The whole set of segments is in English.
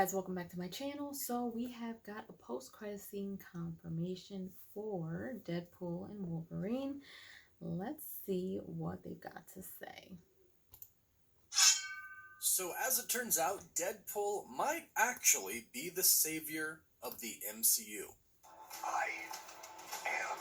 guys, welcome back to my channel. So we have got a post-credit scene confirmation for Deadpool and Wolverine. Let's see what they've got to say. So as it turns out, Deadpool might actually be the savior of the MCU. I am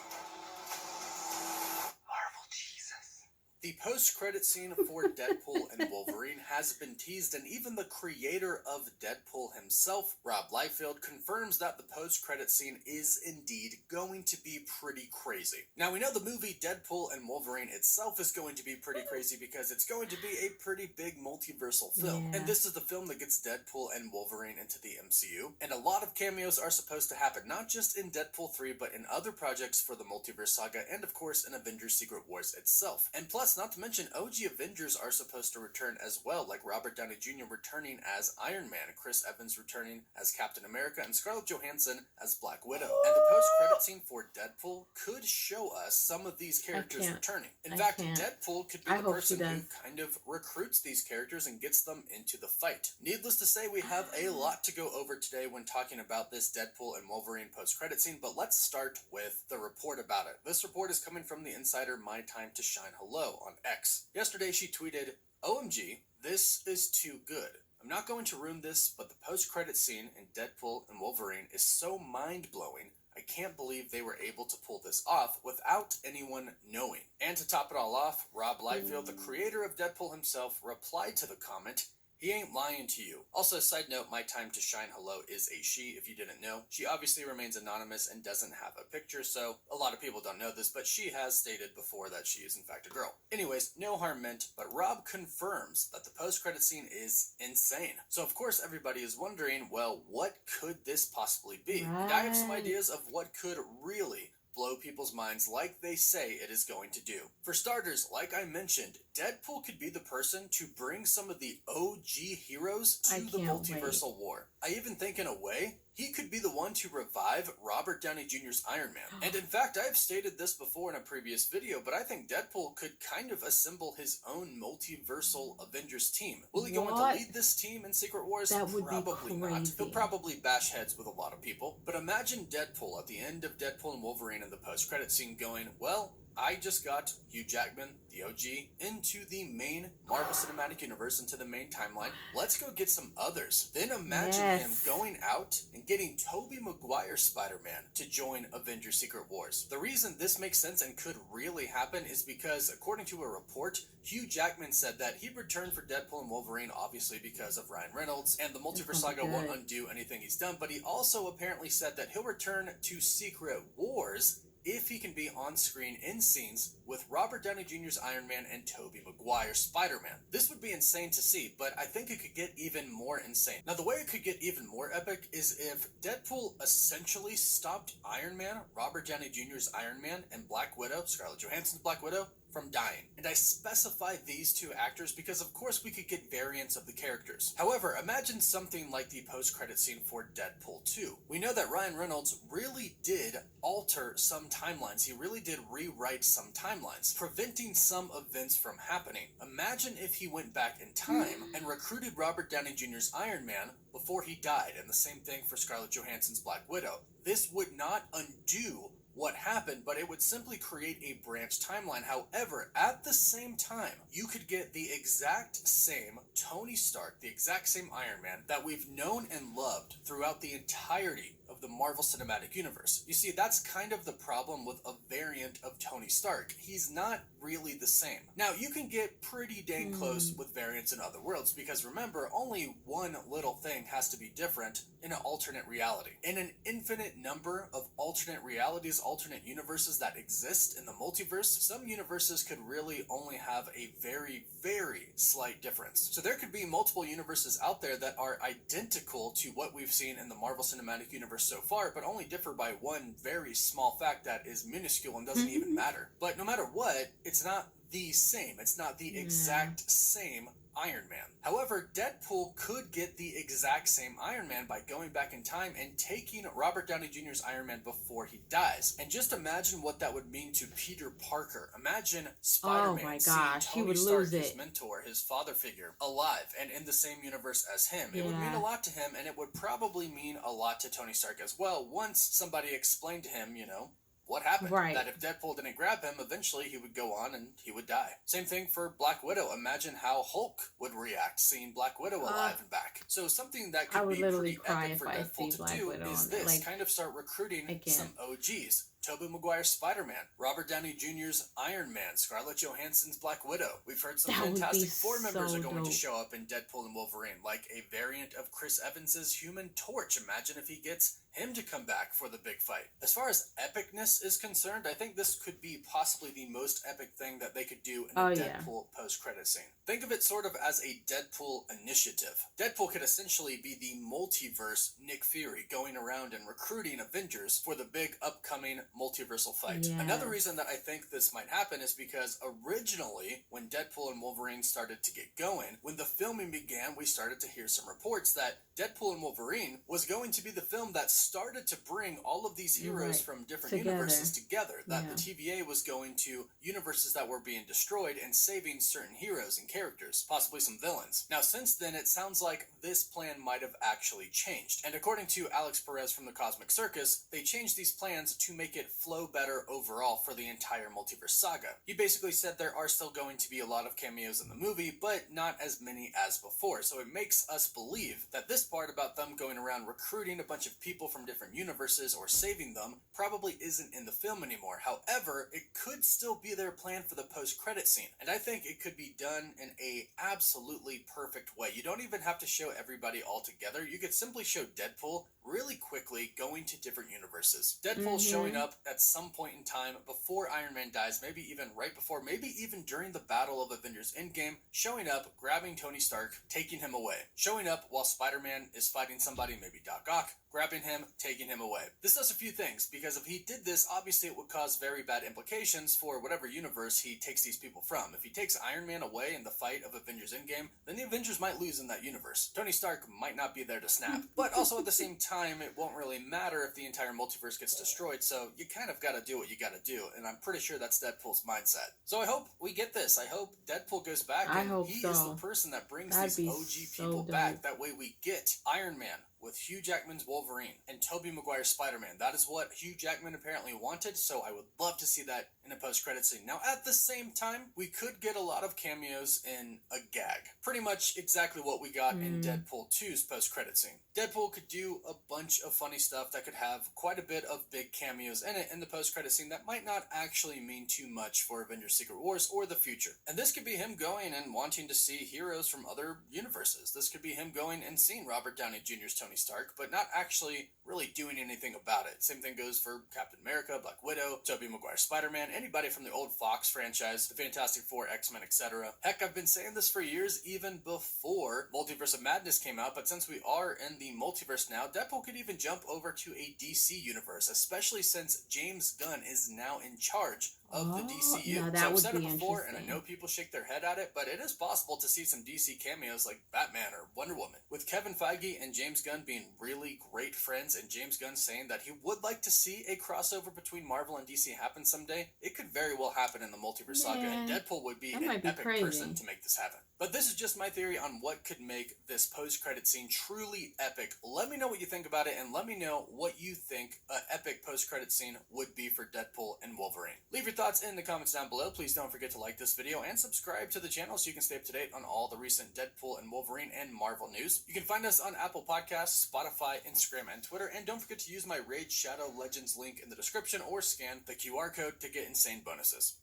Marvel Jesus. The post-credit scene for Deadpool and Wolverine has been teased, and even the creator of Deadpool himself, Rob Liefeld, confirms that the post-credit scene is indeed going to be pretty crazy. Now, we know the movie Deadpool and Wolverine itself is going to be pretty crazy because it's going to be a pretty big multiversal film. Yeah. And this is the film that gets Deadpool and Wolverine into the MCU. And a lot of cameos are supposed to happen, not just in Deadpool 3, but in other projects for the multiverse saga, and of course in Avengers Secret Wars itself. And plus, not to mention, OG Avengers are supposed to return as well, like Robert Downey Jr. returning as Iron Man, Chris Evans returning as Captain America, and Scarlett Johansson as Black Widow. And the post-credit scene for Deadpool could show us some of these characters returning. In fact, Deadpool could be the person who kind of recruits these characters and gets them into the fight. Needless to say, we have a lot to go over today when talking about this Deadpool and Wolverine post-credit scene, but let's start with the report about it. This report is coming from the insider My Time to Shine Hello on X. Yesterday she tweeted, "OMG, this is too good. I'm not going to ruin this, but the post-credit scene in Deadpool and Wolverine is so mind-blowing. I can't believe they were able to pull this off without anyone knowing." And to top it all off, Rob Liefeld, the creator of Deadpool himself, replied to the comment, "He ain't lying to you." Also, side note, My Time to Shine Hello is a she, if you didn't know. She obviously remains anonymous and doesn't have a picture, so a lot of people don't know this, but she has stated before that she is in fact a girl. Anyways, no harm meant, but Rob confirms that the post-credit scene is insane. So of course everybody is wondering, well, what could this possibly be? And I have some ideas of what could really blow people's minds like they say it is going to do. For starters, like I mentioned, Deadpool could be the person to bring some of the OG heroes to the multiversal war. I even think in a way, he could be the one to revive Robert Downey Jr.'s Iron Man. And in fact, I've stated this before in a previous video, but I think Deadpool could kind of assemble his own multiversal Avengers team. Will he go on to lead this team in Secret Wars? That would probably be not. crazy. He'll probably bash heads with a lot of people. But imagine Deadpool at the end of Deadpool and Wolverine in the post-credit scene going, well, I just got Hugh Jackman, the OG, into the main Marvel Cinematic Universe, into the main timeline. Let's go get some others. Then imagine him going out and getting Tobey Maguire's Spider-Man to join Avengers Secret Wars. The reason this makes sense and could really happen is because, according to a report, Hugh Jackman said that he'd return for Deadpool and Wolverine, obviously because of Ryan Reynolds, and the multiverse saga won't undo anything he's done, but he also apparently said that he'll return to Secret Wars if he can be on screen in scenes with Robert Downey Jr.'s Iron Man and Tobey Maguire's Spider-Man. This would be insane to see, but I think it could get even more insane. Now, the way it could get even more epic is if Deadpool essentially stopped Iron Man, Robert Downey Jr.'s Iron Man, and Black Widow, Scarlett Johansson's Black Widow, from dying. And I specify these two actors because of course we could get variants of the characters. However, imagine something like the post-credit scene for Deadpool 2. We know that Ryan Reynolds really did alter some timelines. He really did rewrite some timelines, preventing some events from happening. Imagine if he went back in time and recruited Robert Downey Jr.'s Iron Man before he died, and the same thing for Scarlett Johansson's Black Widow. This would not undo what happened, but it would simply create a branch timeline. However, at the same time, you could get the exact same Tony Stark, the exact same Iron Man that we've known and loved throughout the entirety of the Marvel Cinematic Universe. You see, that's kind of the problem with a variant of Tony Stark. He's not really the same. Now, you can get pretty dang close with variants in other worlds, because remember, only one little thing has to be different in an alternate reality. In an infinite number of alternate realities, alternate universes that exist in the multiverse, some universes could really only have a very, very slight difference. So there could be multiple universes out there that are identical to what we've seen in the Marvel Cinematic Universe so far, but only differ by one very small fact that is minuscule and doesn't even matter. But no matter what, it's not the same. It's not the Yeah. exact same Iron Man. However, Deadpool could get the exact same Iron Man by going back in time and taking Robert Downey Jr.'s Iron Man before he dies. And just imagine what that would mean to Peter Parker. Imagine Spider-Man seeing Tony Stark, his mentor, his father figure, alive and in the same universe as him. It would mean a lot to him, and it would probably mean a lot to Tony Stark as well once somebody explained to him, you know, what happened. Right. That if Deadpool didn't grab him, eventually he would go on and he would die. Same thing for Black Widow. Imagine how Hulk would react seeing Black Widow alive and back. So something that could be pretty epic for Deadpool to do is this, like, kind of start recruiting some OGs. Tobey Maguire's Spider-Man, Robert Downey Jr.'s Iron Man, Scarlett Johansson's Black Widow. We've heard some Fantastic Four members are going to show up in Deadpool and Wolverine, like a variant of Chris Evans's Human Torch. Imagine if he gets him to come back for the big fight. As far as epicness is concerned, I think this could be possibly the most epic thing that they could do in a Deadpool post-credit scene. Think of it sort of as a Deadpool initiative. Deadpool could essentially be the multiverse Nick Fury, going around and recruiting Avengers for the big upcoming multiversal fight. Another reason that I think this might happen is because originally, when Deadpool and Wolverine started to get going, when the filming began, we started to hear some reports that Deadpool and Wolverine was going to be the film that started to bring all of these heroes from different universes together. That the TVA was going to universes that were being destroyed and saving certain heroes and characters, possibly some villains. Now, since then, it sounds like this plan might have actually changed. And according to Alex Perez from the Cosmic Circus, they changed these plans to make it flow better overall for the entire multiverse saga. He basically said there are still going to be a lot of cameos in the movie, but not as many as before. So it makes us believe that this part about them going around recruiting a bunch of people from different universes or saving them probably isn't in the film anymore. However, it could still be their plan for the post-credit scene, and I think it could be done in a absolutely perfect way. You don't even have to show everybody all together. You could simply show Deadpool really quickly going to different universes. Deadpool showing up at some point in time before Iron Man dies, maybe even right before, maybe even during the Battle of Avengers Endgame, showing up, grabbing Tony Stark, taking him away. Showing up while Spider-Man is fighting somebody, maybe Doc Ock, grabbing him, taking him away. This does a few things, because if he did this, obviously it would cause very bad implications for whatever universe he takes these people from. If he takes Iron Man away in the fight of Avengers Endgame, then the Avengers might lose in that universe. Tony Stark might not be there to snap. But also at the same time, it won't really matter if the entire multiverse gets destroyed, so you kind of gotta do what you gotta do, and I'm pretty sure that's Deadpool's mindset. So I hope we get this. I hope Deadpool goes back, and he is the person that brings these OG people back. That way we get Iron Man with Hugh Jackman's Wolverine and Tobey Maguire's Spider-Man. That is what Hugh Jackman apparently wanted, so I would love to see that in a post-credit scene. Now, at the same time, we could get a lot of cameos in a gag. Pretty much exactly what we got in Deadpool 2's post-credit scene. Deadpool could do a bunch of funny stuff that could have quite a bit of big cameos in it in the post-credit scene that might not actually mean too much for Avengers Secret Wars or the future. And this could be him going and wanting to see heroes from other universes. This could be him going and seeing Robert Downey Jr.'s Tony Stark, but not actually really doing anything about it. Same thing goes for Captain America, Black Widow, Tobey Maguire's Spider-Man, anybody from the old Fox franchise, the Fantastic Four, X-Men, etc. Heck, I've been saying this for years, even before Multiverse of Madness came out, but since we are in the multiverse now, Deadpool could even jump over to a DC universe, especially since James Gunn is now in charge of the DCU. That so I've would said be it before, and I interesting. know people shake their head at it, but it is possible to see some DC cameos like Batman or Wonder Woman. With Kevin Feige and James Gunn being really great friends, and James Gunn saying that he would like to see a crossover between Marvel and DC happen someday, it could very well happen in the multiverse saga, and Deadpool would be an epic person to make this happen. But this is just my theory on what could make this post-credit scene truly epic. Let me know what you think about it, and let me know what you think an epic post-credit scene would be for Deadpool and Wolverine. Leave your thoughts in the comments down below. Please don't forget to like this video and subscribe to the channel so you can stay up to date on all the recent Deadpool and Wolverine and Marvel news. You can find us on Apple Podcasts, Spotify, Instagram, and Twitter, and don't forget to use my Raid Shadow Legends link in the description or scan the QR code to get insane bonuses.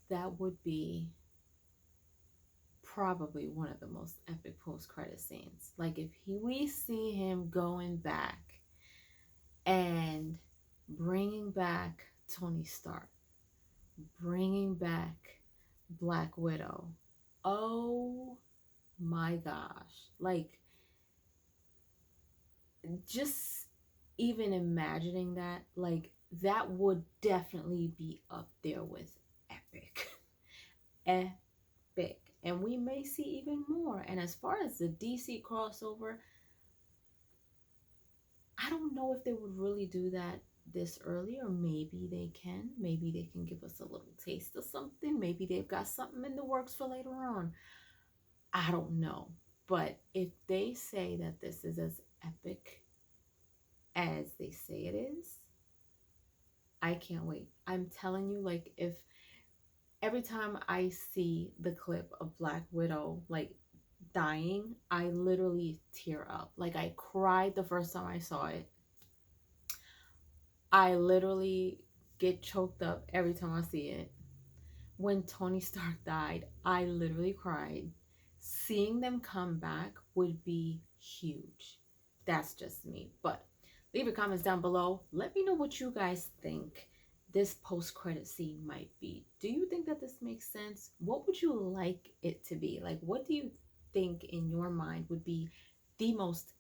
That would be probably one of the most epic post-credit scenes. Like if we see him going back and bringing back Tony Stark, bringing back Black Widow. Oh my gosh. Like, just even imagining that, like, that would definitely be up there with epic. Epic. And we may see even more. And as far as the DC crossover, I don't know if they would really do that this early, or maybe they can. Maybe they can give us a little taste of something. Maybe they've got something in the works for later on. I don't know. But if they say that this is as epic as they say it is, I can't wait. I'm telling you, like, if every time I see the clip of Black Widow, like, dying, I literally tear up. Like, I cried the first time I saw it. I literally get choked up every time I see it. When Tony Stark died, I literally cried. Seeing them come back would be huge. That's just me. But leave your comments down below. Let me know what you guys think this post-credit scene might be. Do you think that this makes sense? What would you like it to be? Like, what do you think in your mind would be the most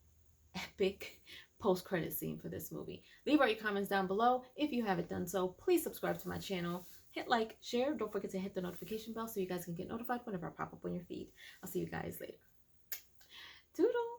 epic post-credit scene for this movie? Leave all your comments down below. If you haven't done so, please subscribe to my channel. Hit like, share. Don't forget to hit the notification bell so you guys can get notified whenever I pop up on your feed. I'll see you guys later. Toodles!